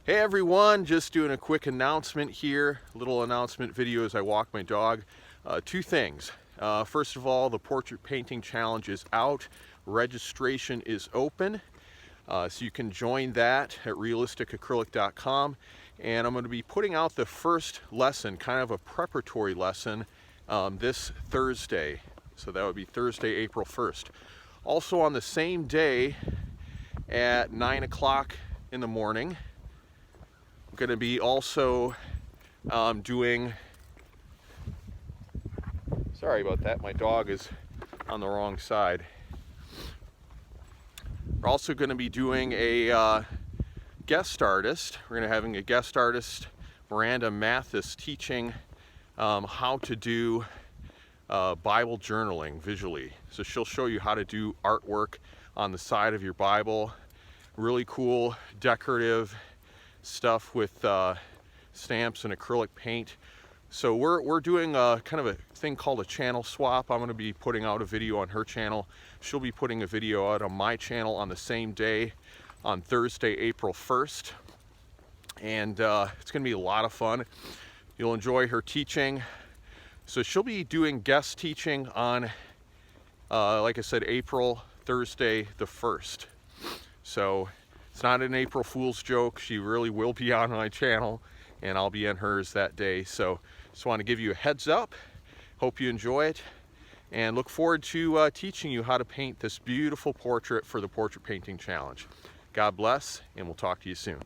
Hey everyone, just doing a quick announcement here, little announcement video as I walk my dog. Two things. First of all, the portrait painting challenge is out. Registration is open, so you can join that at realisticacrylic.com. And I'm going to be putting out the first lesson, kind of a preparatory lesson, this Thursday. So that would be Thursday, April 1st. Also on the same day at 9 o'clock in the morning, going to be also doing, sorry about that, my dog is on the wrong side. We're also going to be doing a guest artist. We're going to having a guest artist, Miranda Mathis, teaching how to do Bible journaling visually. So she'll show you how to do artwork on the side of your Bible. Really cool, decorative stuff with stamps and acrylic paint. So we're doing a kind of a thing called a channel swap. I'm going to be putting out a video on her channel. She'll be putting a video out on my channel on the same day, on Thursday, April 1st. And it's going to be a lot of fun. You'll enjoy her teaching. So she'll be doing guest teaching on, like I said, Thursday the 1st. So it's not an April Fool's joke. She really will be on my channel, and I'll be in hers that day. So just want to give you a heads up. Hope you enjoy it, and look forward to teaching you how to paint this beautiful portrait for the Portrait Painting Challenge. God bless, and we'll talk to you soon.